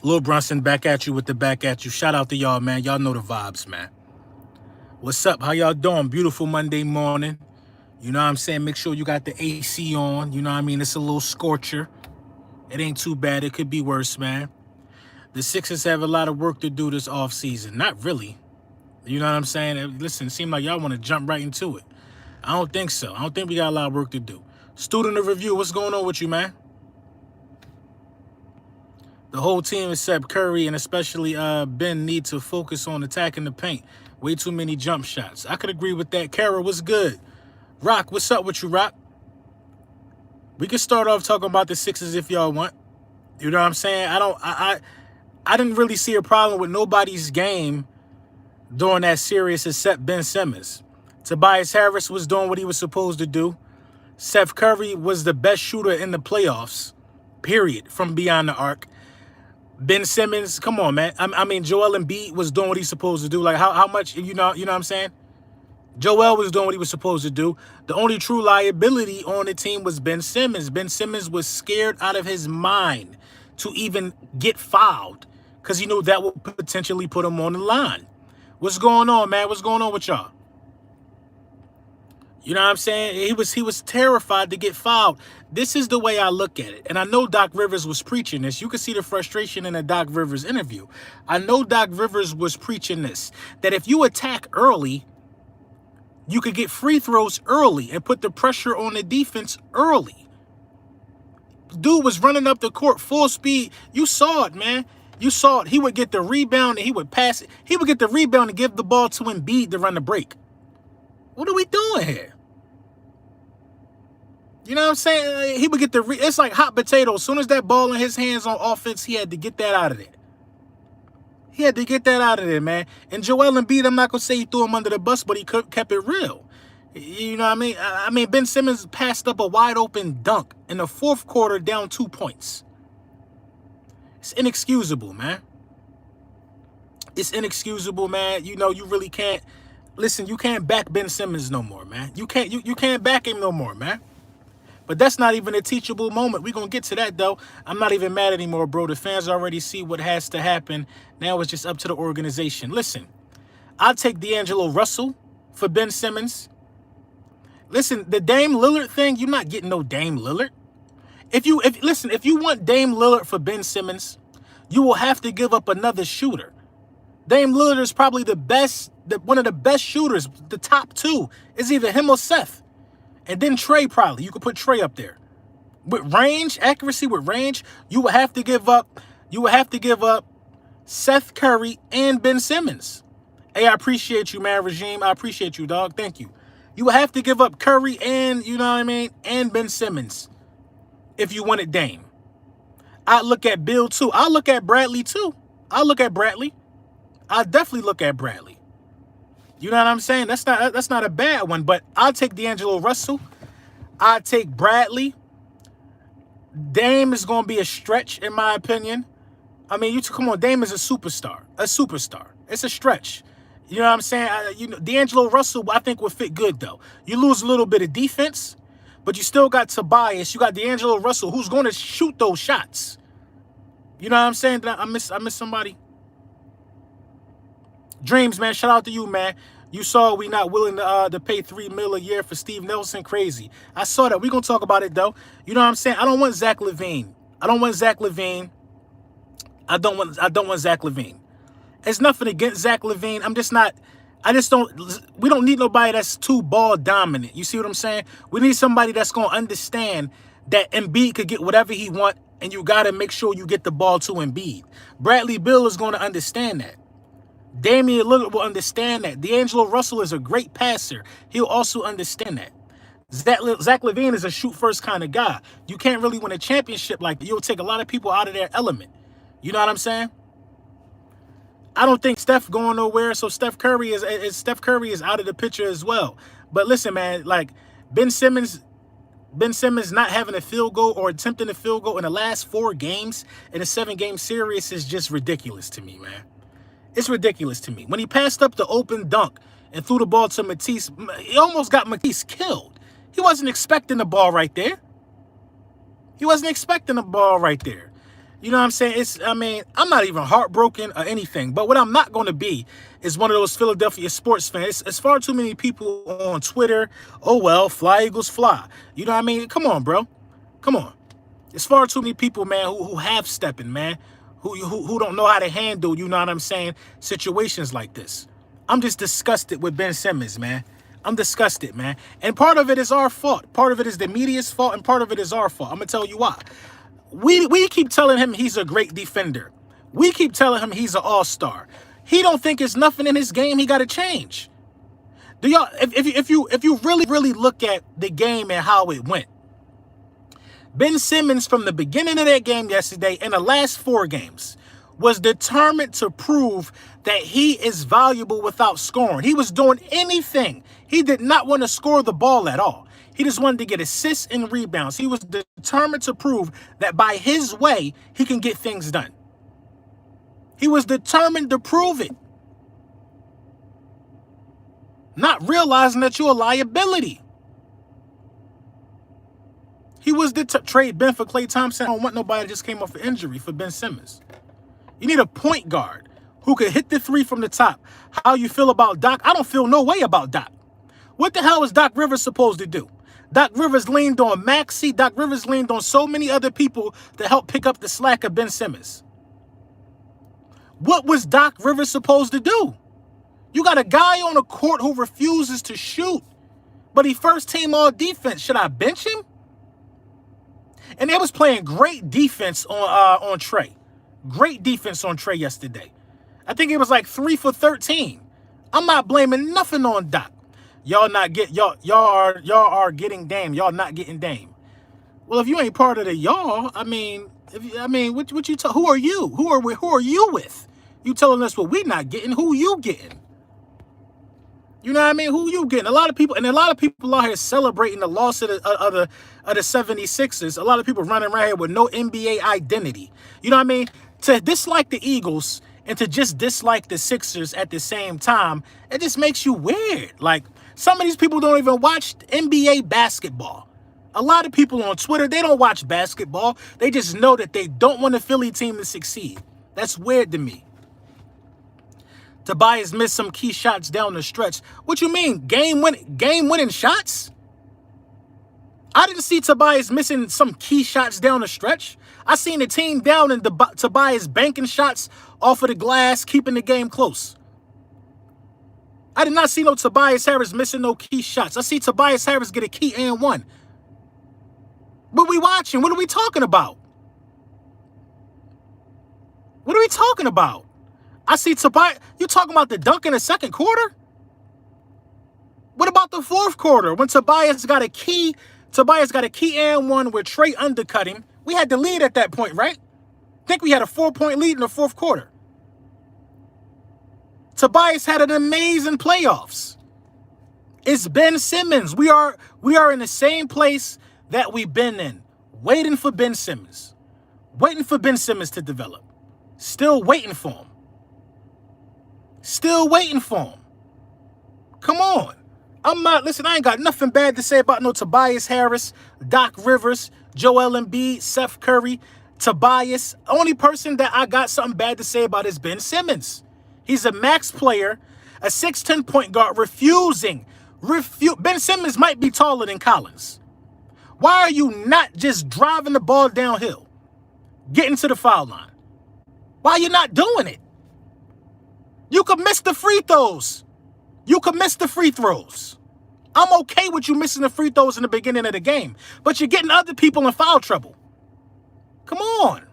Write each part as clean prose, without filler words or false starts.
Lil Brunson back at you with the back at you. Shout out to y'all, man. Y'all know the vibes, man. What's up? How y'all doing? Beautiful Monday morning. You know what I'm saying? Make sure you got the AC on. You know what I mean? It's a little scorcher. It ain't too bad. It could be worse, man. The Sixers have a lot of work to do this offseason. Not really. You know what I'm saying? Listen, it seems like y'all want to jump right into it. I don't think so. I don't think we got a lot of work to do. Student of review, what's going on with you, man? The whole team except Curry and especially Ben need to focus on attacking the paint. Way too many jump shots. I could agree with that. Kara, what's good? Rock, what's up with you, Rock? We can start off talking about the Sixers if y'all want. You know what I'm saying? I didn't really see a problem with nobody's game during that series except Ben Simmons. Tobias Harris was doing what he was supposed to do. Seth Curry was the best shooter in the playoffs, period, from beyond the arc. Ben Simmons, come on, man. I mean, Joel Embiid was doing what he's supposed to do. Like, how much, you know what I'm saying? Joel was doing what he was supposed to do. The only true liability on the team was Ben Simmons. Ben Simmons was scared out of his mind to even get fouled because he knew that would potentially put him on the line. What's going on, man? What's going on with y'all? You know what I'm saying? He was terrified to get fouled. This is the way I look at it. And I know Doc Rivers was preaching this. You can see the frustration in the Doc Rivers interview. I know Doc Rivers was preaching this. That if you attack early, you could get free throws early and put the pressure on the defense early. Dude was running up the court full speed. You saw it, man. You saw it. He would get the rebound and he would pass it. He would get the rebound and give the ball to Embiid to run the break. What are we doing here? You know what I'm saying? He would get it's like hot potato. As soon as that ball in his hands on offense, he had to get that out of there. He had to get that out of there, man. And Joel Embiid, I'm not going to say he threw him under the bus, but he kept it real. You know what I mean? I mean, Ben Simmons passed up a wide open dunk in the fourth quarter down 2 points. It's inexcusable, man. It's inexcusable, man. You know, you really can't. Listen, you can't back Ben Simmons no more, man. You can't back him no more, man. But that's not even a teachable moment. We're going to get to that, though. I'm not even mad anymore, bro. The fans already see what has to happen. Now it's just up to the organization. Listen, I'll take D'Angelo Russell for Ben Simmons. Listen, the Dame Lillard thing, you're not getting no Dame Lillard. If you want Dame Lillard for Ben Simmons, you will have to give up another shooter. Dame Lillard is probably one of the best shooters. The top two is either him or Seth. And then Trey probably. You could put Trey up there. With range, accuracy with range, you would have to give up Seth Curry and Ben Simmons. Hey, I appreciate you, man, Regime. I appreciate you, dog. Thank you. You would have to give up Curry and, you know what I mean, and Ben Simmons if you wanted Dame. I'd look at Bill, too. I'll look at Bradley, too. I'll look at Bradley. I'll definitely look at Bradley. You know what I'm saying? That's not a bad one, but I'll take D'Angelo Russell. I'll take Bradley. Dame is going to be a stretch, in my opinion. I mean, come on, Dame is a superstar. A superstar. It's a stretch. You know what I'm saying? D'Angelo Russell, I think, would fit good, though. You lose a little bit of defense, but you still got Tobias. You got D'Angelo Russell, who's going to shoot those shots. You know what I'm saying? I miss somebody. Dreams, man. Shout out to you, man. You saw we not willing to pay $3 million a year for Steve Nelson. Crazy. I saw that. We're going to talk about it, though. You know what I'm saying? I don't want Zach LaVine. I don't want Zach LaVine. It's nothing against Zach LaVine. We don't need nobody that's too ball dominant. You see what I'm saying? We need somebody that's going to understand that Embiid could get whatever he want, and you got to make sure you get the ball to Embiid. Bradley Beal is going to understand that. Damian Lillard will understand that. D'Angelo Russell is a great passer. He'll also understand that. Zach LaVine is a shoot-first kind of guy. You can't really win a championship like that. You'll take a lot of people out of their element. You know what I'm saying? I don't think Steph going nowhere, so Steph Curry is out of the picture as well. But listen, man, like Ben Simmons not having a field goal or attempting a field goal in the last 4 games in a 7-game series is just ridiculous to me, man. It's ridiculous to me. When he passed up the open dunk and threw the ball to Matisse, he almost got Matisse killed. He wasn't expecting the ball right there. You know what I'm saying? I'm not even heartbroken or anything. But what I'm not going to be is one of those Philadelphia sports fans. It's far too many people on Twitter. Oh, well, fly Eagles fly. You know what I mean? Come on, bro. Come on. It's far too many people, man, who have stepping, man, who don't know how to handle, you know what I'm saying, situations like this. I'm just disgusted with Ben Simmons, man. I'm disgusted, man. And part of it is our fault. Part of it is the media's fault, and part of it is our fault. I'm going to tell you why. We keep telling him he's a great defender. We keep telling him he's an all-star. He don't think it's nothing in his game he got to change. Do y'all, if you really look at the game and how it went, Ben Simmons from the beginning of that game yesterday and the last 4 games was determined to prove that he is valuable without scoring. He was doing anything. He did not want to score the ball at all. He just wanted to get assists and rebounds. He was determined to prove that by his way, he can get things done. He was determined to prove it. Not realizing that you're a liability. He was the trade Ben for Klay Thompson. I don't want nobody that just came off an injury for Ben Simmons. You need a point guard who could hit the 3 from the top. How you feel about Doc? I don't feel no way about Doc. What the hell is Doc Rivers supposed to do? Doc Rivers leaned on Maxey. Doc Rivers leaned on so many other people to help pick up the slack of Ben Simmons. What was Doc Rivers supposed to do? You got a guy on the court who refuses to shoot, but he first team all defense. Should I bench him? And they was playing great defense on Trey. Great defense on Trey yesterday. I think it was like 3 for 13. I'm not blaming nothing on Doc. Y'all are getting Dame. Y'all not getting Dame. Well, if you ain't part of the y'all, what you who are you? Who are you with? You telling us what we not getting? Who you getting? You know what I mean? Who you getting? A lot of people out here celebrating the loss of the 76ers. A lot of people running around here with no NBA identity. You know what I mean? To dislike the Eagles and to just dislike the Sixers at the same time, it just makes you weird. Like, some of these people don't even watch NBA basketball. A lot of people on Twitter, they don't watch basketball. They just know that they don't want the Philly team to succeed. That's weird to me. Tobias missed some key shots down the stretch. What you mean? Game winning shots? I didn't see Tobias missing some key shots down the stretch. I seen the team down and Tobias banking shots off of the glass, keeping the game close. I did not see no Tobias Harris missing no key shots. I see Tobias Harris get a key and 1. What we watching? What are we talking about? What are we talking about? I see Tobias. You talking about the dunk in the second quarter? What about the fourth quarter when Tobias got a key? Tobias got a key and 1 where Trey undercut him. We had the lead at that point, right? I think we had a 4-point lead in the fourth quarter. Tobias had an amazing playoffs. It's Ben Simmons. We are in the same place that we've been in, waiting for Ben Simmons. Waiting for Ben Simmons to develop. Still waiting for him. Still waiting for him. Come on. I ain't got nothing bad to say about no Tobias Harris, Doc Rivers, Joel Embiid, Seth Curry, Tobias. Only person that I got something bad to say about is Ben Simmons. He's a max player, a 6'10" point guard, Ben Simmons might be taller than Collins. Why are you not just driving the ball downhill, getting to the foul line? Why are you not doing it? You could miss the free throws. You could miss the free throws. I'm okay with you missing the free throws in the beginning of the game, but you're getting other people in foul trouble. Come on.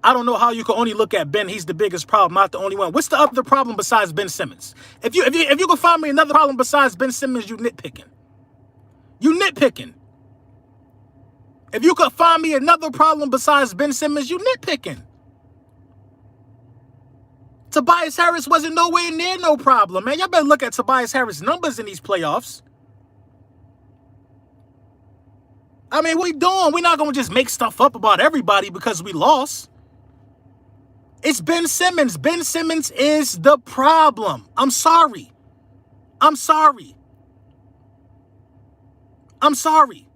I don't know how you can only look at Ben. He's the biggest problem, not the only one. What's the other problem besides Ben Simmons? If you can find me another problem besides Ben Simmons, you nitpicking. You nitpicking. If you could find me another problem besides Ben Simmons, you nitpicking. Tobias Harris wasn't nowhere near no problem, man. Y'all better look at Tobias Harris' numbers in these playoffs. I mean, what we doing? We're not going to just make stuff up about everybody because we lost. It's Ben Simmons. Ben Simmons is the problem. I'm sorry. I'm sorry. I'm sorry.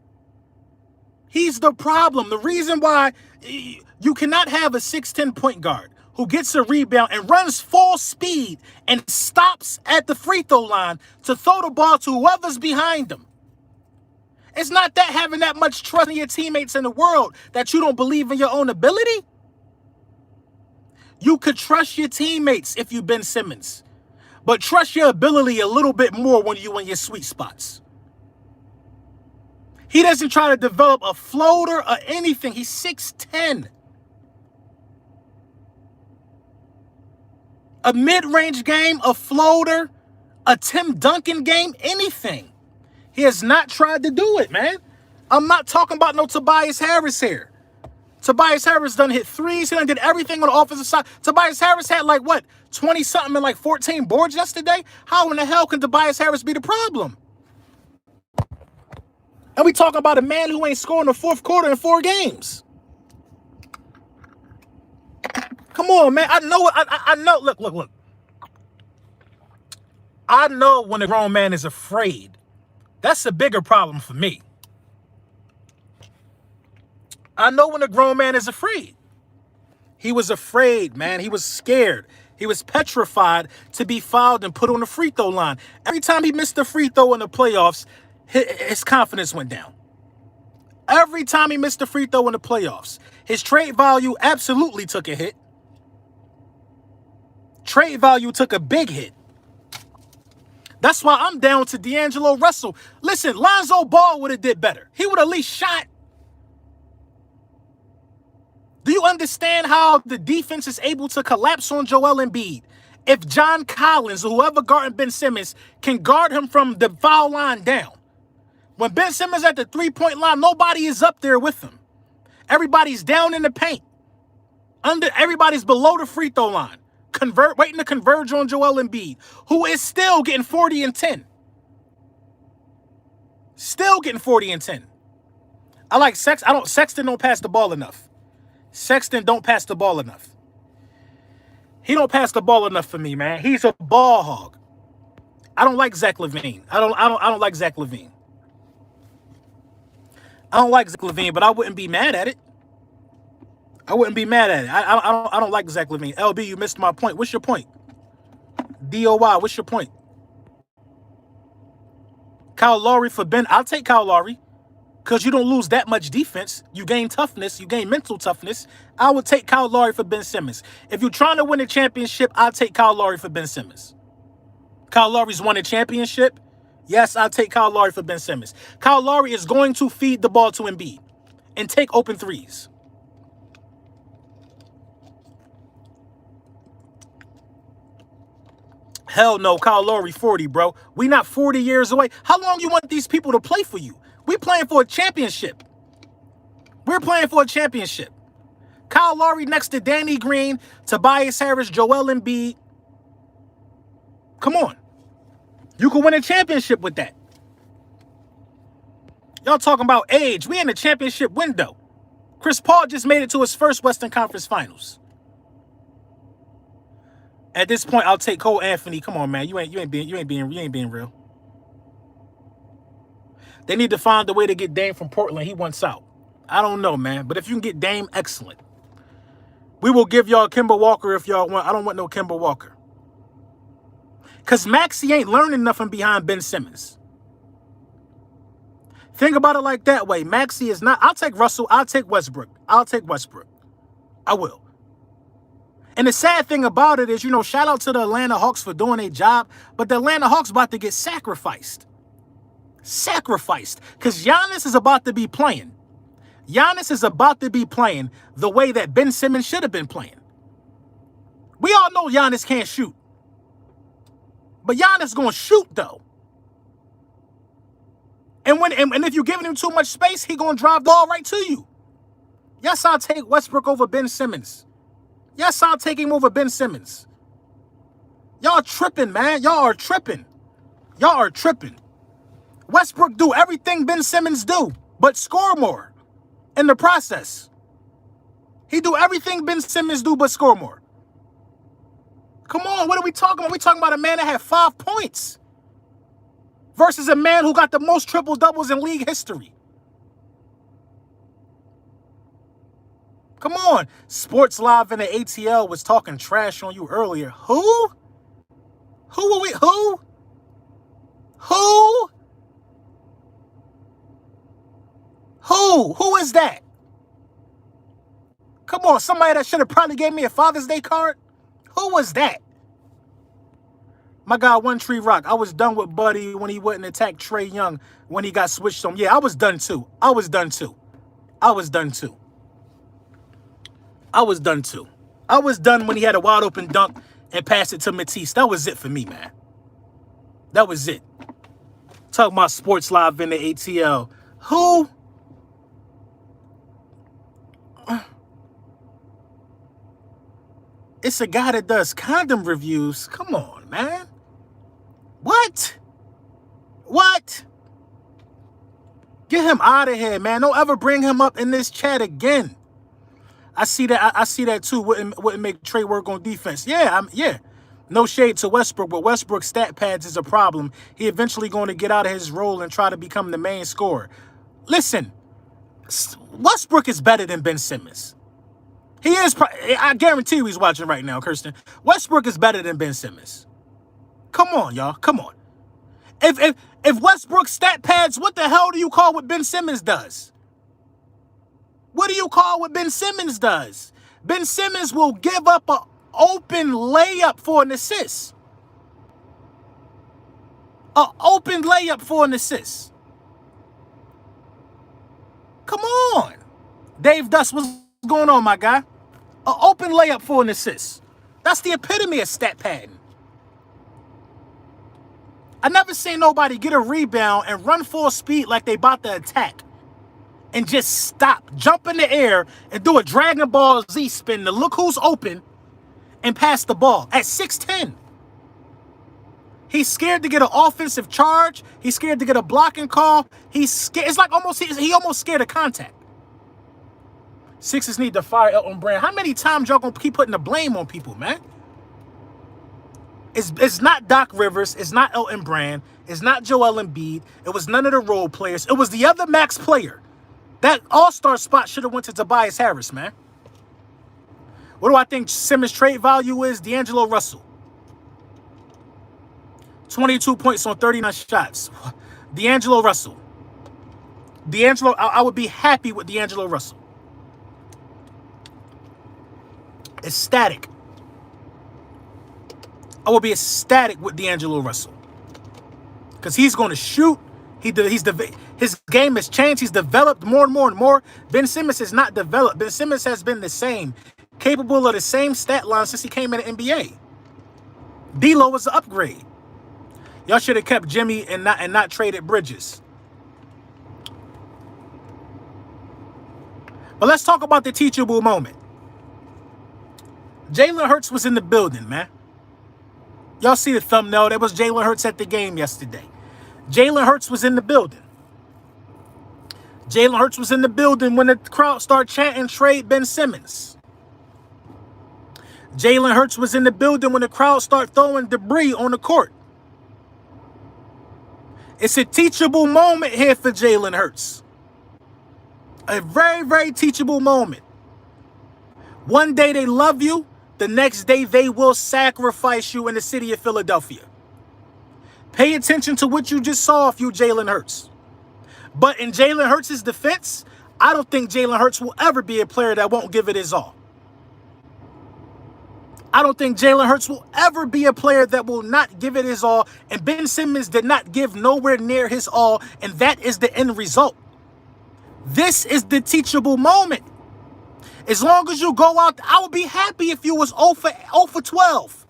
He's the problem. The reason why you cannot have a 6'10" point guard who gets a rebound and runs full speed and stops at the free throw line to throw the ball to whoever's behind him. It's not that having that much trust in your teammates in the world that you don't believe in your own ability. You could trust your teammates if you've Ben Simmons, but trust your ability a little bit more when you're in your sweet spots. He doesn't try to develop a floater or anything. He's 6'10". A mid-range game, a floater, a Tim Duncan game, anything. He has not tried to do it, man. I'm not talking about no Tobias Harris here. Tobias Harris done hit threes. He done did everything on the offensive side. Tobias Harris had like, what, 20-something and like 14 boards yesterday? How in the hell can Tobias Harris be the problem? And we talking about a man who ain't scoring the fourth quarter in 4 games. Come on, man. I know. I know. Look. I know when a grown man is afraid. That's a bigger problem for me. I know when a grown man is afraid. He was afraid, man. He was scared. He was petrified to be fouled and put on the free throw line. Every time he missed the free throw in the playoffs, his confidence went down. Every time he missed the free throw in the playoffs, his trade value absolutely took a hit. Trade value took a big hit. That's why I'm down to D'Angelo Russell. Listen, Lonzo Ball would have did better. He would have at least shot. Do you understand how the defense is able to collapse on Joel Embiid? If John Collins or whoever guarding Ben Simmons can guard him from the foul line down. When Ben Simmons at the three-point line, nobody is up there with him. Everybody's down in the paint. Everybody's below the free throw line. Waiting to converge on Joel Embiid, who is still getting 40 and 10. Still getting 40 and 10. I like Sexton don't pass the ball enough. Sexton don't pass the ball enough. He don't pass the ball enough for me, man. He's a ball hog. I don't like Zach LaVine. I don't like Zach LaVine. I don't like Zach LaVine, but I wouldn't be mad at it. I wouldn't be mad at it. I don't like Zach LaVine. LB, you missed my point. What's your point? DOY, what's your point? Kyle Lowry for Ben. I'll take Kyle Lowry because you don't lose that much defense. You gain toughness. You gain mental toughness. I would take Kyle Lowry for Ben Simmons. If you're trying to win a championship, I'll take Kyle Lowry for Ben Simmons. Kyle Lowry's won a championship. Yes, I'll take Kyle Lowry for Ben Simmons. Kyle Lowry is going to feed the ball to Embiid and take open threes. Hell no, Kyle Lowry 40, bro. We not 40 years away. How long you want these people to play for you? We playing for a championship. We're playing for a championship. Kyle Lowry next to Danny Green, Tobias Harris, Joel Embiid. Come on. You can win a championship with that. Y'all talking about age. We in the championship window. Chris Paul just made it to his first Western Conference Finals. At this point, I'll take Cole Anthony. Come on, man. You ain't being real. They need to find a way to get Dame from Portland. He wants out. I don't know, man. But if you can get Dame, excellent. We will give y'all Kemba Walker if y'all want. I don't want no Kemba Walker. Because Maxey ain't learning nothing behind Ben Simmons. Think about it like that way. Maxey is not. I'll take Russell. I'll take Westbrook. I will. And the sad thing about it is, shout out to the Atlanta Hawks for doing their job, but the Atlanta Hawks about to get sacrificed. Because Giannis is about to be playing. Giannis is about to be playing the way that Ben Simmons should have been playing. We all know Giannis can't shoot. But Giannis going to shoot, though. And if you're giving him too much space, he going to drive the ball right to you. Yes, I'll take Westbrook over Ben Simmons. Yes, I'll take him over Ben Simmons. Y'all tripping, man. Y'all are tripping. Westbrook do everything Ben Simmons do, but score more in the process. He do everything Ben Simmons do, but score more. Come on, what are we talking about? We're talking about a man that had 5 points versus a man who got the most triple-doubles in league history. Come on. Sports Live in the ATL was talking trash on you earlier. Who? Who are we? Who? Who? Who is that? Come on, somebody that should have probably gave me a Father's Day card? Who was that? My guy, One Tree Rock. I was done with Buddy when he went and attacked Trey Young when he got switched on. Yeah, I was done too. I was done too. I was done too. I was done too. I was done when he had a wide open dunk and passed it to Matisse. That was it for me, man. That was it. Talking about Sports Live in the ATL. Who? It's a guy that does condom reviews. Come on, man. What? What? Get him out of here, man. Don't ever bring him up in this chat again. I see that. I see that too. Wouldn't make Trey work on defense. Yeah, yeah. No shade to Westbrook, but Westbrook's stat pads is a problem. He eventually going to get out of his role and try to become the main scorer. Listen, Westbrook is better than Ben Simmons. He is. I guarantee you he's watching right now, Kirsten. Westbrook is better than Ben Simmons. Come on, y'all. Come on. If Westbrook's stat pads, what the hell do you call what Ben Simmons does? What do you call what Ben Simmons does? Ben Simmons will give up an open layup for an assist. An open layup for an assist. Come on. Dave Dust, what's going on, my guy? An open layup for an assist. That's the epitome of stat padding. I never seen nobody get a rebound and run full speed like they about to attack and just stop, jump in the air and do a Dragon Ball Z spin to look who's open and pass the ball at 6'10". He's scared to get an offensive charge. He's scared to get a blocking call. He's scared. It's like he almost scared of contact. Sixers need to fire Elton Brand. How many times y'all gonna keep putting the blame on people, man? It's not Doc Rivers. It's not Elton Brand. It's not Joel Embiid. It was none of the role players. It was the other max player. That all-star spot should have went to Tobias Harris, man. What do I think Simmons' trade value is? D'Angelo Russell. 22 points on 39 shots. D'Angelo Russell. I would be happy with D'Angelo Russell. Ecstatic. I will be ecstatic with D'Angelo Russell. Because he's going to shoot. His game has changed. He's developed more and more and more. Ben Simmons has not developed. Ben Simmons has been the same. Capable of the same stat line since he came in the NBA. D'Lo was an upgrade. Y'all should have kept Jimmy and not traded Bridges. But let's talk about the teachable moment. Jalen Hurts was in the building, man. Y'all see the thumbnail. That was Jalen Hurts at the game yesterday. Jalen Hurts was in the building. Jalen Hurts was in the building when the crowd started chanting, trade Ben Simmons. Jalen Hurts was in the building when the crowd started throwing debris on the court. It's a teachable moment here for Jalen Hurts. A very, very teachable moment. One day they love you. The next day they will sacrifice you in the city of Philadelphia. Pay attention to what you just saw if you Jalen Hurts. But in Jalen Hurts' defense, I don't think Jalen Hurts will ever be a player that won't give it his all. I don't think Jalen Hurts will ever be a player that will not give it his all. And Ben Simmons did not give nowhere near his all. And that is the end result. This is the teachable moment. As long as you go out, I would be happy if you was 0 for 12.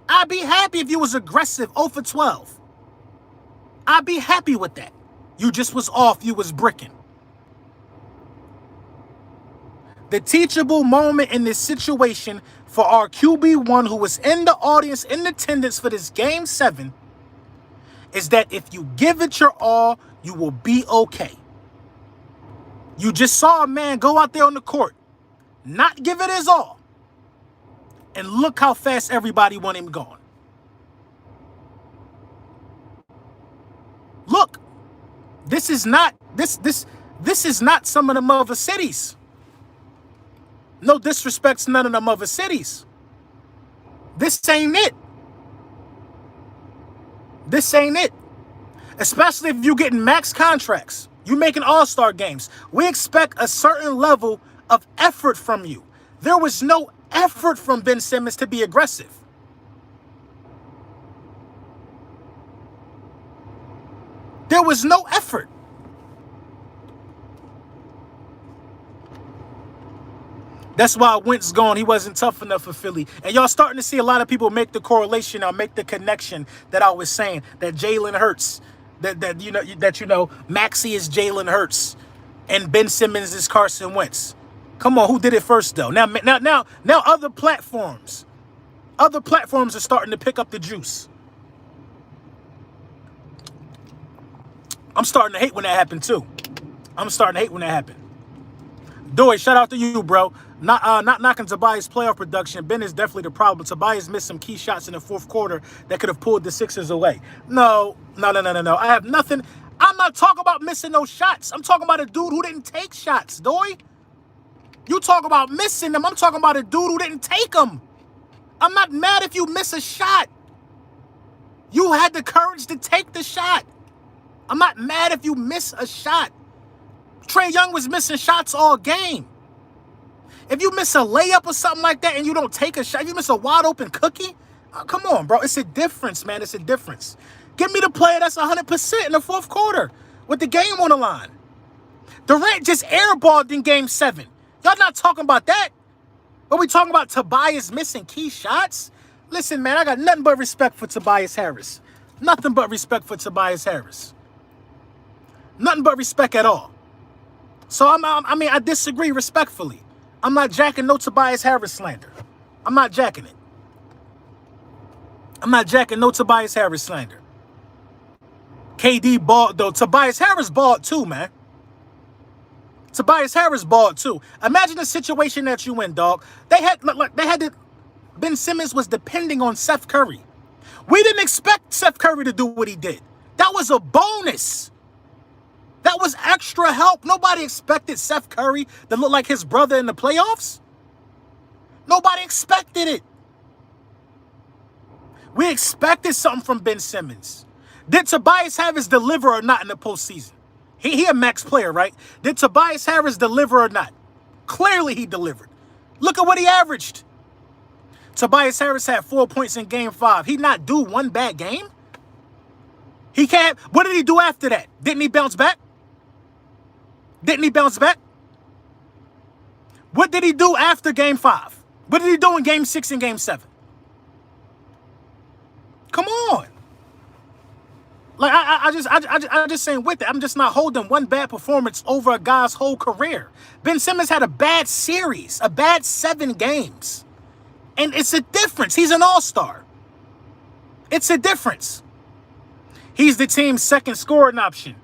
I'd be happy if you was aggressive 0 for 12. I'd be happy with that. You just was off. You was bricking. The teachable moment in this situation for our QB1 who was in the audience, in attendance for this Game 7, is that if you give it your all, you will be okay. You just saw a man go out there on the court, not give it his all, and look how fast everybody want him gone. Look, this is not some of the other cities. No disrespect to none of them other cities. This ain't it. This ain't it. Especially if you're getting max contracts. You making all-star games. We expect a certain level of effort from you. There was no effort from Ben Simmons to be aggressive. There was no effort. That's why Wentz gone. He wasn't tough enough for Philly. And y'all starting to see a lot of people make the correlation or make the connection that I was saying, that Jalen Hurts, that Maxey is Jalen Hurts and Ben Simmons is Carson Wentz. Come on, who did it first though? Now other platforms are starting to pick up the juice. I'm starting to hate when that happened too. Doy, shout out to you, bro. Not knocking Tobias' playoff production. Ben is definitely the problem. Tobias missed some key shots in the fourth quarter that could have pulled the Sixers away. No. I have nothing. I'm not talking about missing those shots. I'm talking about a dude who didn't take shots, Doy. You talk about missing them. I'm talking about a dude who didn't take them. I'm not mad if you miss a shot. You had the courage to take the shot. I'm not mad if you miss a shot. Trae Young was missing shots all game. If you miss a layup or something like that and you don't take a shot, if you miss a wide open cookie, come on, bro. It's a difference, man. It's a difference. Give me the player that's 100% in the fourth quarter with the game on the line. Durant just airballed in game 7. Y'all not talking about that. But we talking about Tobias missing key shots? Listen, man, I got nothing but respect for Tobias Harris. Nothing but respect for Tobias Harris. Nothing but respect at all. So, I disagree respectfully. I'm not jacking no Tobias Harris slander. I'm not jacking it. I'm not jacking no Tobias Harris slander. KD balled, though. Tobias Harris balled too, man. Tobias Harris balled too. Imagine the situation that you in, dog. Ben Simmons was depending on Seth Curry. We didn't expect Seth Curry to do what he did. That was a bonus. That was extra help. Nobody expected Seth Curry to look like his brother in the playoffs. Nobody expected it. We expected something from Ben Simmons. Did Tobias Harris deliver or not in the postseason? He a max player, right? Did Tobias Harris deliver or not? Clearly he delivered. Look at what he averaged. Tobias Harris had 4 points in game 5. He not do one bad game? He can't. What did he do after that? Didn't he bounce back? What did he do after game 5? What did he do in game 6 and game 7? Come on. Like, I just saying with it. I'm just not holding one bad performance over a guy's whole career. Ben Simmons had a bad series, a bad 7 games. And it's a difference. He's an all-star. It's a difference. He's the team's second scoring option.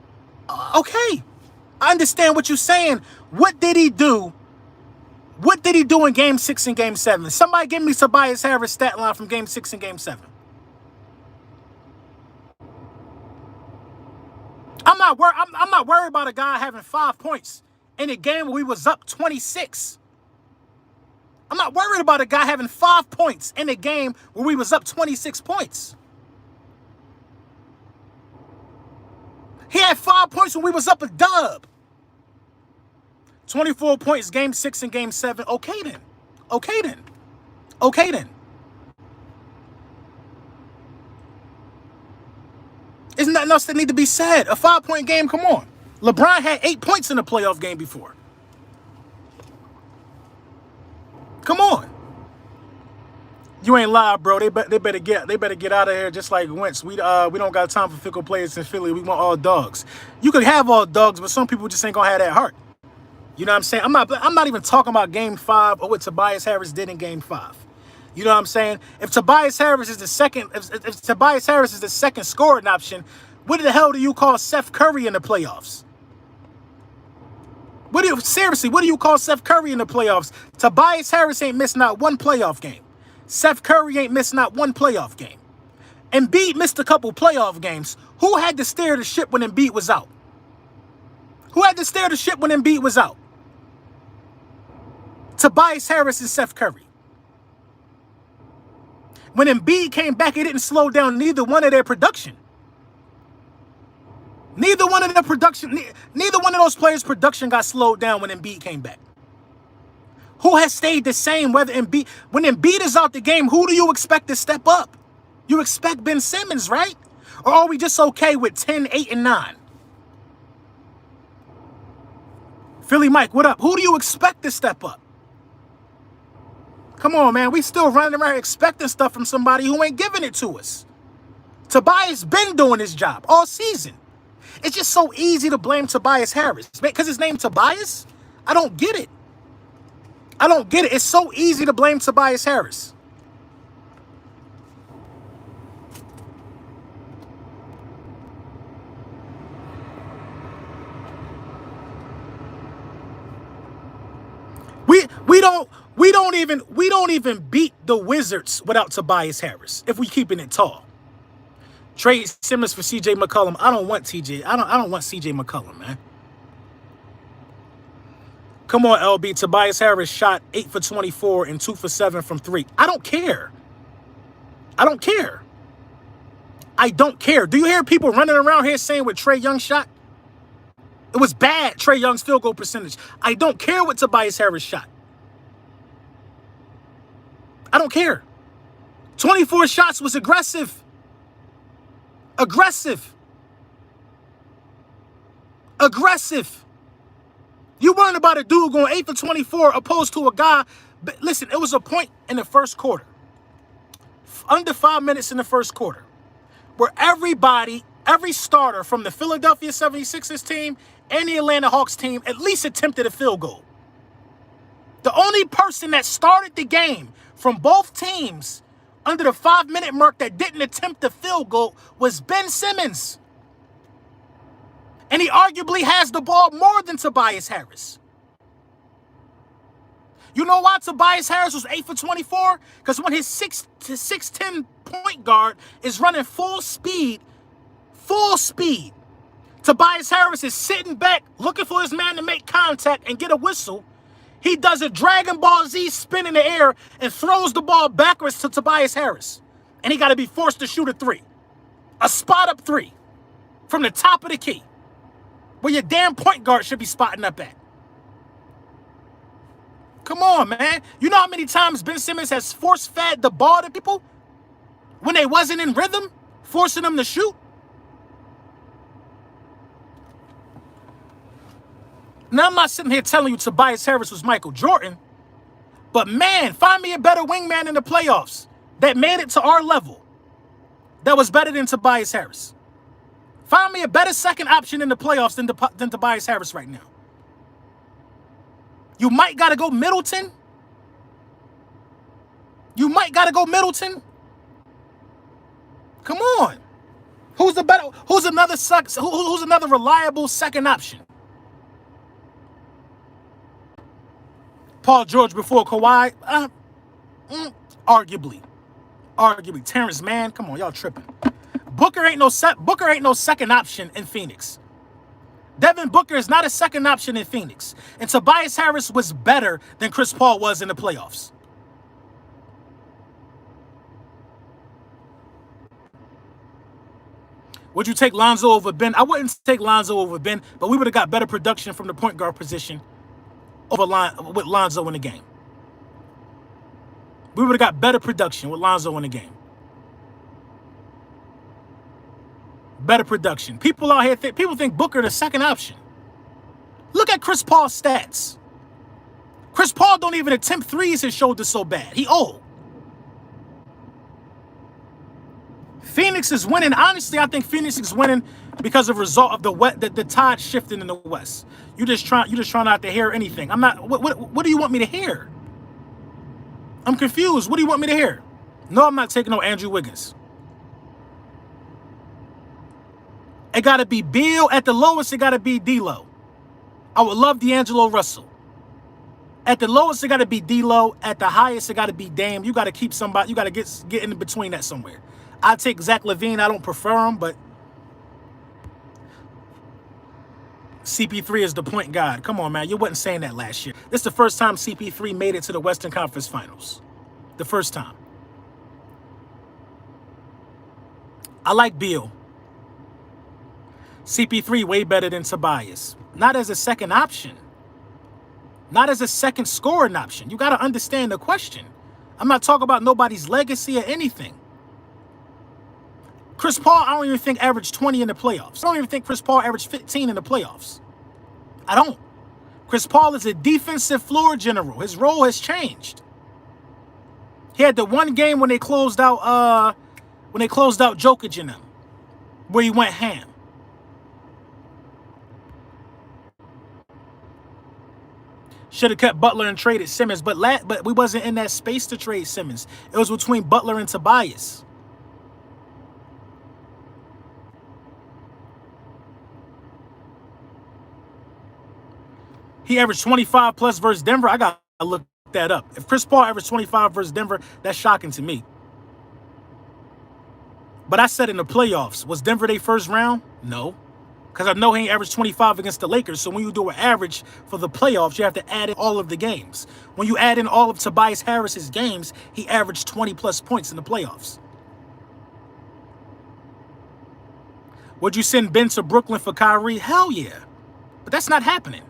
Okay. I understand what you're saying. What did he do? What did he do in game 6 and game 7? Somebody give me Tobias Harris' stat line from game 6 and game 7. I'm not worried about a guy having 5 points in a game where we was up 26. I'm not worried about a guy having 5 points in a game where we was up 26 points. He had 5 points when we was up a dub. 24 points, game 6 and game 7. Okay then. There's nothing else that need to be said. A 5-point game, come on. LeBron had 8 points in the playoff game before. Come on. You ain't live, bro. They better get out of here just like Wentz. We don't got time for fickle players in Philly. We want all dogs. You could have all dogs, but some people just ain't gonna have that heart. You know what I'm saying? I'm not even talking about game 5 or what Tobias Harris did in game 5. You know what I'm saying? If Tobias Harris is the second, if Tobias Harris is the second scoring option, what the hell do you call Seth Curry in the playoffs? What do you call Seth Curry in the playoffs? Tobias Harris ain't missed not one playoff game. Seth Curry ain't missed not one playoff game. Embiid missed a couple playoff games. Who had to steer the ship when Embiid was out? Tobias Harris and Seth Curry. When Embiid came back, it didn't slow down neither one of their production. Neither one of those players' production got slowed down when Embiid came back. Who has stayed the same when Embiid is out the game, who do you expect to step up? You expect Ben Simmons, right? Or are we just okay with 10, 8, and 9? Philly Mike, what up? Who do you expect to step up? Come on, man. We still running around expecting stuff from somebody who ain't giving it to us. Tobias been doing his job all season. It's just so easy to blame Tobias Harris. Because his name Tobias? I don't get it. I don't get it. It's so easy to blame Tobias Harris. We don't even beat the Wizards without Tobias Harris if we keeping it tall. Trade Simmons for CJ McCollum. I don't want TJ. I don't want CJ McCollum, man. Come on, LB. Tobias Harris shot 8 for 24 and 2 for 7 from 3. I don't care. I don't care. I don't care. Do you hear people running around here saying what Trae Young shot? It was bad, Trae Young's field goal percentage. I don't care what Tobias Harris shot. I don't care. 24 shots was aggressive. Aggressive. Aggressive. You weren't about a dude going 8 for 24 opposed to a guy. But listen, it was a point in the first quarter. Under 5 minutes in the first quarter. Where every starter from the Philadelphia 76ers team and the Atlanta Hawks team at least attempted a field goal. The only person that started the game from both teams under the 5-minute mark that didn't attempt the field goal was Ben Simmons. And he arguably has the ball more than Tobias Harris. You know why Tobias Harris was 8 for 24? Because when his 6'10" point guard is running full speed, Tobias Harris is sitting back looking for his man to make contact and get a whistle. He does a Dragon Ball Z spin in the air and throws the ball backwards to Tobias Harris. And he got to be forced to shoot a 3. A spot-up 3 from the top of the key where your damn point guard should be spotting up at. Come on, man. You know how many times Ben Simmons has force-fed the ball to people when they wasn't in rhythm, forcing them to shoot? Now, I'm not sitting here telling you Tobias Harris was Michael Jordan, but man, find me a better wingman in the playoffs that made it to our level that was better than Tobias Harris. Find me a better second option in the playoffs than Tobias Harris right now. You might got to go Middleton. Come on. Who's another reliable second option? Paul George before Kawhi? Arguably. Terrence Mann, come on, y'all tripping. Booker ain't no second option in Phoenix. Devin Booker is not a second option in Phoenix. And Tobias Harris was better than Chris Paul was in the playoffs. Would you take Lonzo over Ben? I wouldn't take Lonzo over Ben, but we would have got better production from the point guard position with Lonzo in the game. We would have got better production with Lonzo in the game. Better production. People out here think Booker the second option. Look at Chris Paul's stats. Chris Paul don't even attempt threes. His shoulder's so bad. He old. Phoenix is winning. Honestly, I think Phoenix is winning because of the result of the tide shifting in the West. You just trying not to hear anything. I'm not. What do you want me to hear? I'm confused. What do you want me to hear? No, I'm not taking no Andrew Wiggins. It got to be Beal. At the lowest, it got to be D'Lo. I would love D'Angelo Russell. At the lowest, it got to be D'Lo. At the highest, it got to be Dame. You got to keep somebody. You got to get in between that somewhere. I take Zach LaVine. I don't prefer him, but CP3 is the point guard. Come on, man. You wasn't saying that last year. This is the first time CP3 made it to the Western Conference Finals. The first time. I like Beal. CP3 way better than Tobias. Not as a second option. Not as a second scoring option. You got to understand the question. I'm not talking about nobody's legacy or anything. Chris Paul, I don't even think averaged 20 in the playoffs. I don't even think Chris Paul averaged 15 in the playoffs. I don't. Chris Paul is a defensive floor general. His role has changed. He had the one game when they closed out Jokic in them, where he went ham. Should have kept Butler and traded Simmons, but we wasn't in that space to trade Simmons. It was between Butler and Tobias. He averaged 25 plus versus Denver. I got to look that up. If Chris Paul averaged 25 versus Denver, that's shocking to me. But I said in the playoffs, was Denver their first round? No. Because I know he ain't averaged 25 against the Lakers. So when you do an average for the playoffs, you have to add in all of the games. When you add in all of Tobias Harris's games, he averaged 20 plus points in the playoffs. Would you send Ben to Brooklyn for Kyrie? Hell yeah. But that's not happening.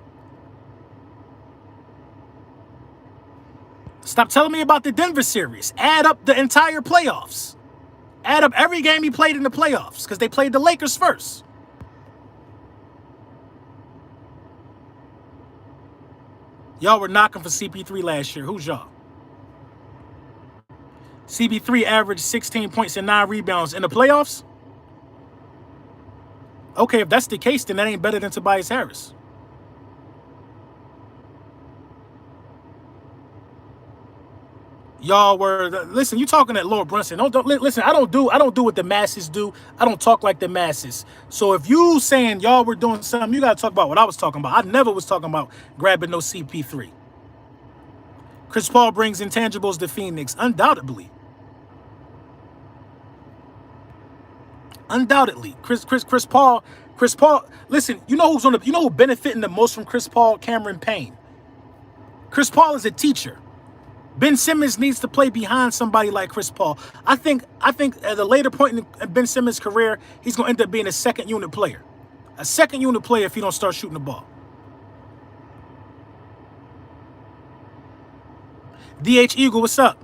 Stop telling me about the Denver series. Add up the entire playoffs. Add up every game he played in the playoffs because they played the Lakers first. Y'all were knocking for CP3 last year. Who's y'all? CP3 averaged 16 points and 9 rebounds in the playoffs? Okay, if that's the case, then that ain't better than Tobias Harris. Y'all were listen. You talking at Lord Brunson? Don't listen. I don't do what the masses do. I don't talk like the masses. So if you saying y'all were doing something, you gotta talk about what I was talking about. I never was talking about grabbing no CP3. Chris Paul brings intangibles to Phoenix, undoubtedly. Undoubtedly, Chris Paul. Listen, you know who benefiting the most from Chris Paul? Cameron Payne. Chris Paul is a teacher. Ben Simmons needs to play behind somebody like Chris Paul. I think at a later point in Ben Simmons' career, he's going to end up being a second unit player. A second unit player if he don't start shooting the ball. DH Eagle, what's up?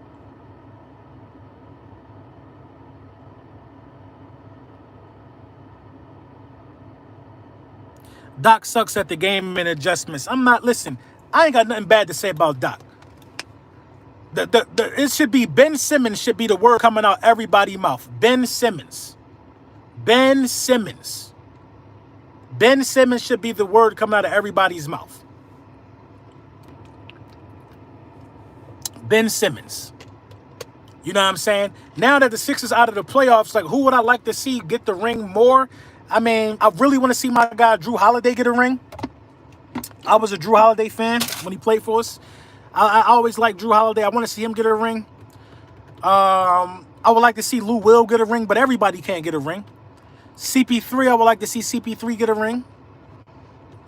Doc sucks at the game and adjustments. Listen, I ain't got nothing bad to say about Doc. It should be Ben Simmons should be the word coming out everybody's mouth. Ben Simmons. Ben Simmons. Ben Simmons should be the word coming out of everybody's mouth. Ben Simmons. You know what I'm saying? Now that the Sixers out of the playoffs, like who would I like to see get the ring more? I mean, I really want to see my guy Drew Holiday get a ring. I was a Drew Holiday fan when he played for us. I always liked Drew Holiday. I want to see him get a ring. I would like to see Lou Will get a ring, but everybody can't get a ring. CP3, I would like to see CP3 get a ring.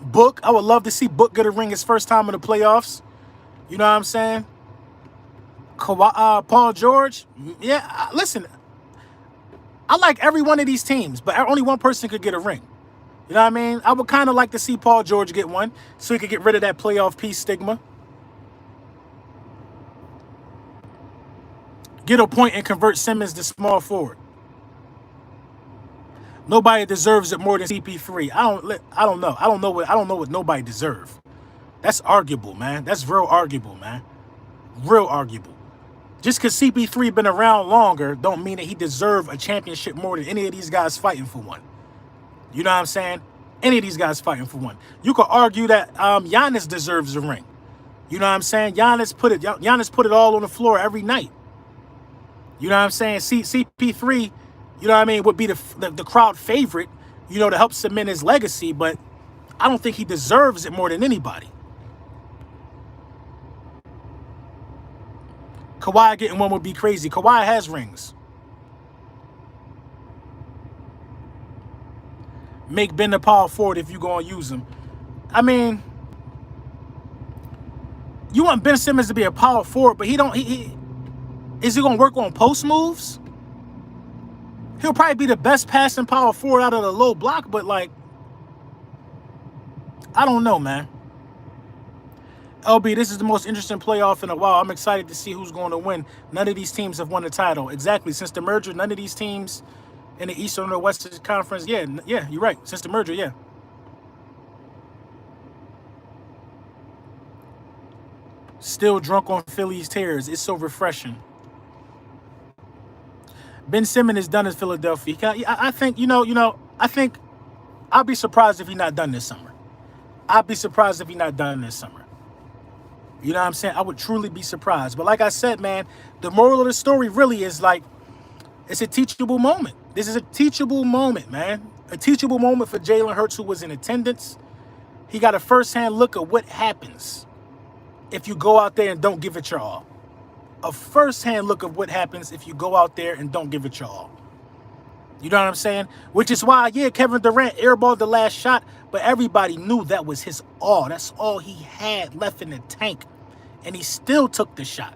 Book, I would love to see Book get a ring his first time in the playoffs. You know what I'm saying? Paul George, yeah, listen, I like every one of these teams, but only one person could get a ring. You know what I mean? I would kind of like to see Paul George get one so he could get rid of that playoff piece stigma. Get a point and convert Simmons to small forward. Nobody deserves it more than CP3. I don't know. I don't know what nobody deserves. That's arguable, man. That's real arguable, man. Real arguable. Just because CP3 been around longer don't mean that he deserves a championship more than any of these guys fighting for one. You know what I'm saying? Any of these guys fighting for one. You could argue that Giannis deserves a ring. You know what I'm saying? Giannis put it all on the floor every night. You know what I'm saying? CP3, you know what I mean, would be the crowd favorite, you know, to help cement his legacy, but I don't think he deserves it more than anybody. Kawhi getting one would be crazy. Kawhi has rings. Make Ben the power forward if you're going to use him. I mean, you want Ben Simmons to be a power forward, but he don't. Is he gonna work on post moves? He'll probably be the best passing power forward out of the low block, but like, I don't know, man. LB, this is the most interesting playoff in a while. I'm excited to see who's going to win. None of these teams have won the title. Exactly. Since the merger, none of these teams in the Eastern or Western Conference. Yeah, you're right. Since the merger, yeah. Still drunk on Philly's tears. It's so refreshing. Ben Simmons is done in Philadelphia. I think, I think I'll be surprised if he's not done this summer. I'll be surprised if he's not done this summer. You know what I'm saying? I would truly be surprised. But like I said, man, the moral of the story really is like, it's a teachable moment. This is a teachable moment, man. A teachable moment for Jalen Hurts, who was in attendance. He got a first-hand look at what happens if you go out there and don't give it your all. A first-hand look of what happens if you go out there and don't give it your all. You know what I'm saying? Which is why, yeah, Kevin Durant airballed the last shot, but everybody knew that was his all. That's all he had left in the tank. And he still took the shot.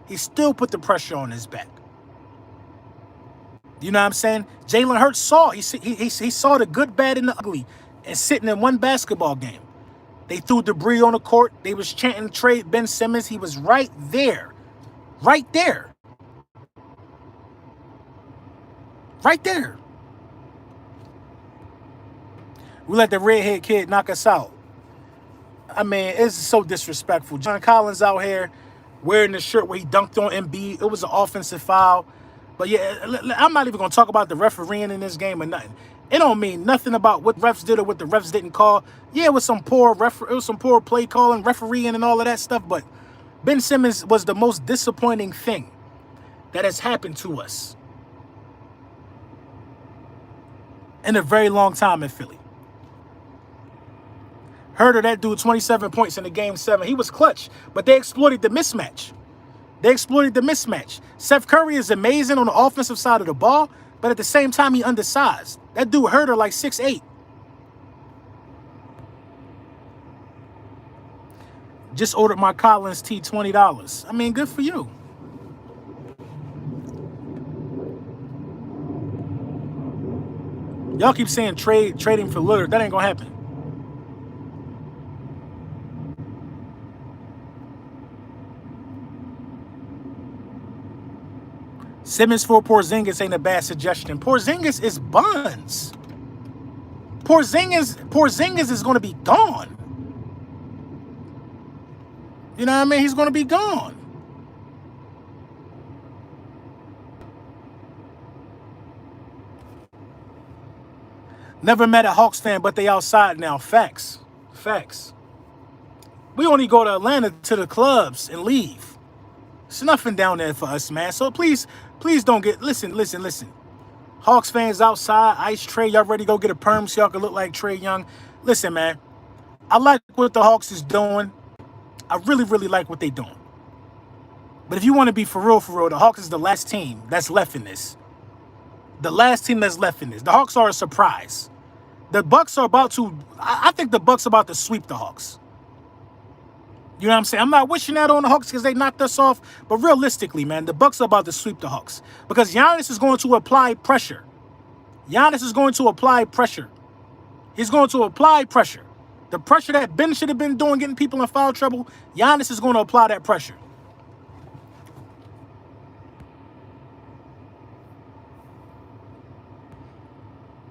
He still put the pressure on his back. You know what I'm saying? Jalen Hurts saw. He saw the good, bad, and the ugly. And sitting in one basketball game. They threw debris on the court. They was chanting trade Ben Simmons. He was right there. Right there. Right there. We let the redhead kid knock us out. I mean, it's so disrespectful. John Collins out here wearing the shirt where he dunked on Embiid. It was an offensive foul. But yeah, I'm not even going to talk about the refereeing in this game or nothing. It don't mean nothing about what refs did or what the refs didn't call. Yeah, it was some poor play calling, refereeing, and all of that stuff. But Ben Simmons was the most disappointing thing that has happened to us in a very long time in Philly. Heard of that dude, 27 points in the game 7. He was clutch, but they exploited the mismatch. Seth Curry is amazing on the offensive side of the ball, but at the same time, he undersized. That dude hurt her like 6'8". Just ordered my Collins tee, $20. I mean, good for you. Y'all keep saying trading for Lillard. That ain't gonna happen. Simmons for Porzingis ain't a bad suggestion. Porzingis is buns. Porzingis is going to be gone. You know what I mean? He's going to be gone. Never met a Hawks fan, but they outside now. Facts. We only go to Atlanta to the clubs and leave. There's nothing down there for us, man. So please don't get... Listen. Hawks fans outside, Ice Trey, y'all ready to go get a perm so y'all can look like Trae Young? Listen, man. I like what the Hawks is doing. I really, really like what they doing. But if you want to be for real, the Hawks is the last team that's left in this. The last team that's left in this. The Hawks are a surprise. The Bucks are about to... I think the Bucks are about to sweep the Hawks. You know what I'm saying? I'm not wishing that on the Hawks because they knocked us off. But realistically, man, the Bucks are about to sweep the Hawks. Because Giannis is going to apply pressure. He's going to apply pressure. The pressure that Ben should have been doing, getting people in foul trouble, Giannis is going to apply that pressure.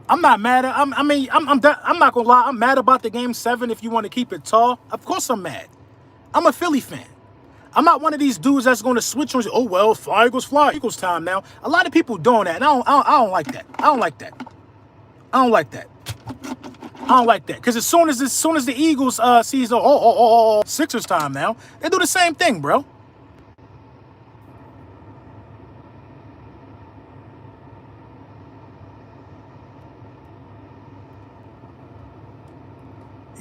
I'm not mad. I'm not going to lie. I'm mad about the Game 7 if you want to keep it tall. Of course I'm mad. I'm a Philly fan. I'm not one of these dudes that's going to switch on. Oh, well, fly Eagles time now. A lot of people doing that, and I don't like that. I don't like that. Because as soon as the Eagles sees Sixers time now, they do the same thing, bro.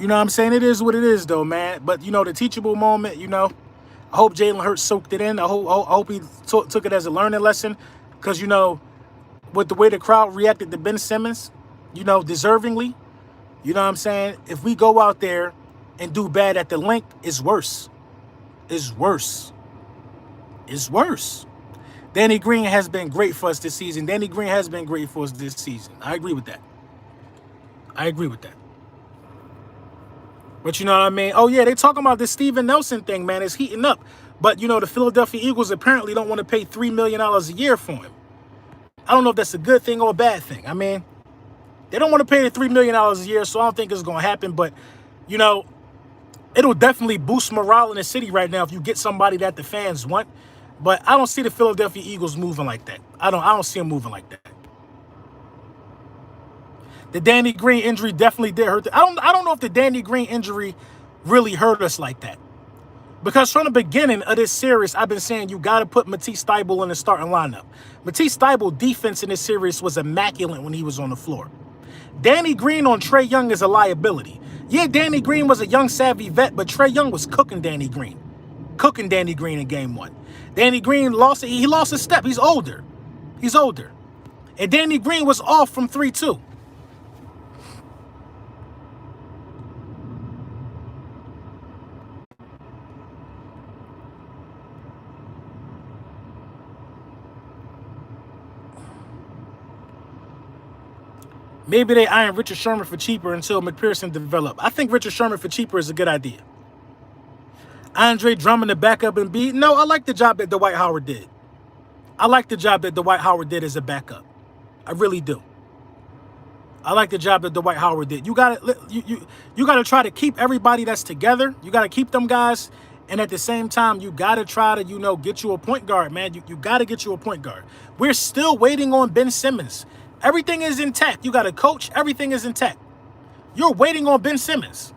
You know what I'm saying? It is what it is, though, man. But, the teachable moment, I hope Jalen Hurts soaked it in. I hope he took it as a learning lesson. Because, with the way the crowd reacted to Ben Simmons, deservingly, you know what I'm saying? If we go out there and do bad at the link is worse. Is worse. Is worse. Danny Green has been great for us this season. Danny Green has been great for us this season. I agree with that. I agree with that. But you know what I mean? Oh, yeah, they talking about this Steven Nelson thing, man. It's heating up. But, you know, the Philadelphia Eagles apparently don't want to pay $3 million a year for him. I don't know if that's a good thing or a bad thing. I mean, they don't want to pay the $3 million a year, so I don't think it's going to happen. But, you know, it'll definitely boost morale in the city right now if you get somebody that the fans want. But I don't see the Philadelphia Eagles moving like that. I don't see them moving like that. The Danny Green injury definitely did hurt. I don't know if the Danny Green injury really hurt us like that. Because from the beginning of this series, I've been saying you got to put Matisse Thybulle in the starting lineup. Matisse Thybulle defense in this series was immaculate when he was on the floor. Danny Green on Trae Young is a liability. Yeah, Danny Green was a young, savvy vet, but Trae Young was cooking Danny Green. Cooking Danny Green in game one. Danny Green lost it. He lost his step. He's older. He's older. And Danny Green was off from 3-2. Maybe they iron Richard Sherman for cheaper until McPherson develop. I think Richard Sherman for cheaper is a good idea. Andre Drummond to back up and be. No, I like the job that Dwight Howard did. I like the job that Dwight Howard did as a backup. I really do. I like the job that Dwight Howard did. You gotta try to keep everybody that's together. You gotta keep them guys, and at the same time, you gotta try to get you a point guard, man. You gotta get you a point guard. We're still waiting on Ben Simmons. Everything is intact. You got a coach. Everything is intact. You're waiting on Ben Simmons.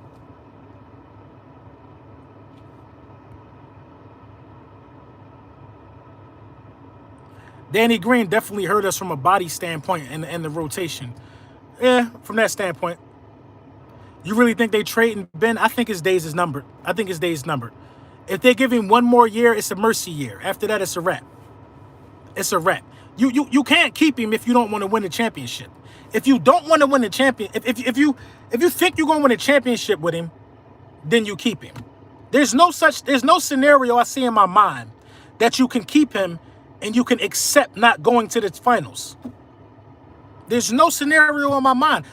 Danny Green definitely hurt us from a body standpoint and the rotation. Yeah, from that standpoint. You really think they trading Ben? I think his days is numbered. I think his days is numbered. If they give him one more year, it's a mercy year. After that, it's a wrap. It's a wrap. You can't keep him if you don't want to win the championship. If you don't want to win the champion, if you think you're going to win a championship with him, then you keep him. There's no scenario I see in my mind that you can keep him and you can accept not going to the finals. There's no scenario in my mind.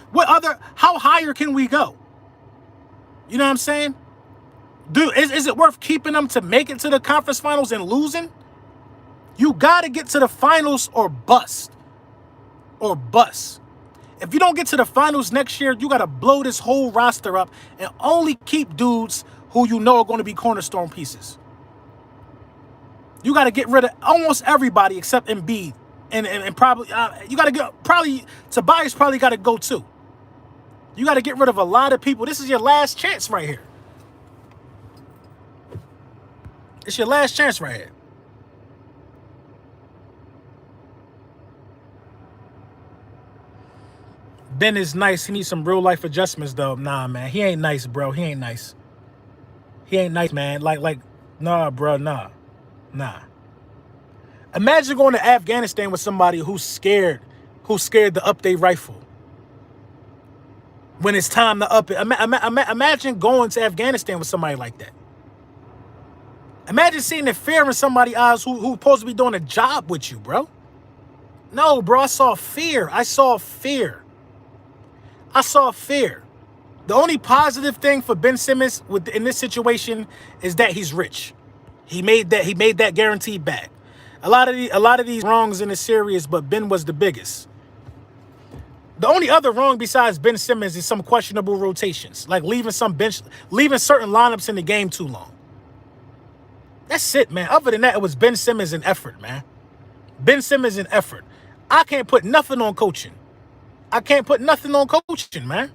How higher can we go? You know what I'm saying? Dude, is it worth keeping them to make it to the conference finals and losing? You got to get to the finals or bust. Or bust. If you don't get to the finals next year, you got to blow this whole roster up and only keep dudes who you know are going to be cornerstone pieces. You got to get rid of almost everybody except Embiid. And probably, you got to get, Tobias probably got to go too. You got to get rid of a lot of people. This is your last chance right here. It's your last chance right here. Ben is nice. He needs some real life adjustments, though. Nah, man. He ain't nice, bro. He ain't nice. He ain't nice, man. Nah, bro. Nah. Imagine going to Afghanistan with somebody who's scared to up their rifle. When it's time to up it. Imagine going to Afghanistan with somebody like that. Imagine seeing the fear in somebody's eyes who's supposed to be doing a job with you, bro. No, bro. I saw fear. The only positive thing for Ben Simmons in this situation is that he's rich. He made that guaranteed back. A lot of these wrongs in the series, but Ben was the biggest. The only other wrong besides Ben Simmons is some questionable rotations, like leaving certain lineups in the game too long. That's it, man. Other than that, it was Ben Simmons and effort, man. Ben Simmons and effort. I can't put nothing on coaching. Man.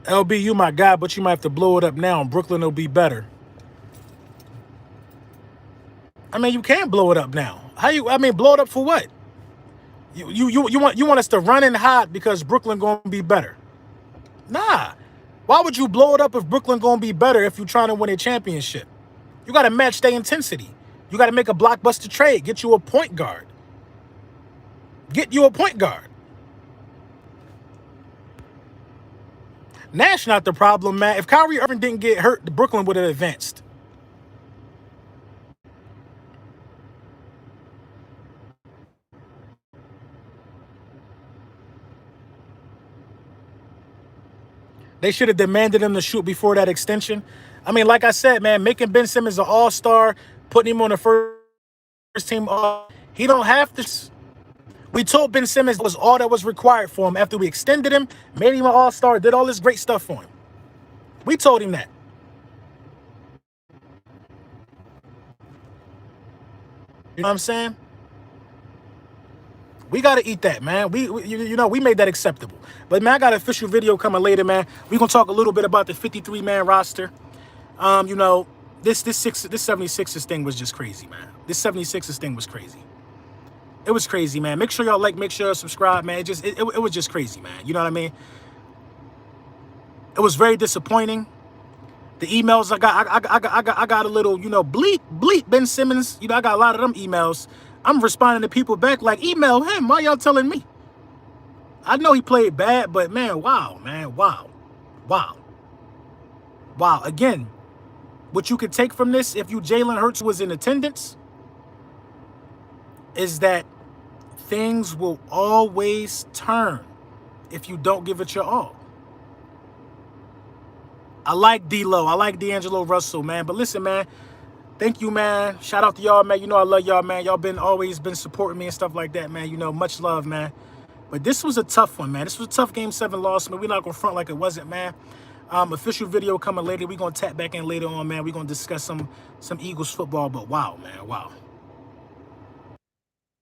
LB, you my guy, but you might have to blow it up now. Brooklyn will be better. I mean, you can't blow it up now. Blow it up for what? You want us to run and hide because Brooklyn gonna be better? Nah. Why would you blow it up if Brooklyn gonna be better if you're trying to win a championship? You got to match their intensity. You got to make a blockbuster trade. Get you a point guard. Get you a point guard. Nash not the problem, man. If Kyrie Irving didn't get hurt, the Brooklyn would have advanced. They should have demanded him to shoot before that extension. I mean, like I said, man, making Ben Simmons an all-star, putting him on the first team, he don't have to. We told Ben Simmons was all that was required for him after we extended him, made him an all-star, did all this great stuff for him. We told him that. You know what I'm saying? We got to eat that, man. We made that acceptable. But, man, I got an official video coming later, man. We're going to talk a little bit about the 53-man roster. This 76ers thing was just crazy, man. This 76ers thing was crazy. It was crazy, man. Make sure y'all like, make sure you subscribe, man. It was just crazy, man. You know what I mean? It was very disappointing. The emails I got a little, bleep Ben Simmons. I got a lot of them emails. I'm responding to people back like, email him. Why y'all telling me? I know he played bad, but man, wow, man, wow. Again, what you could take from this, if Jalen Hurts was in attendance, is that things will always turn if you don't give it your all. I like D-Lo. I like D'Angelo Russell, man. But listen, man, thank you, man. Shout out to y'all, man. I love y'all, man. Y'all always been supporting me and stuff like that, man. Much love, man. But this was a tough one, man. This was a tough Game 7 loss, man. We're not going to front like it wasn't, man. Official video coming later. We're going to tap back in later on, man. We're going to discuss some Eagles football. But wow, man, wow.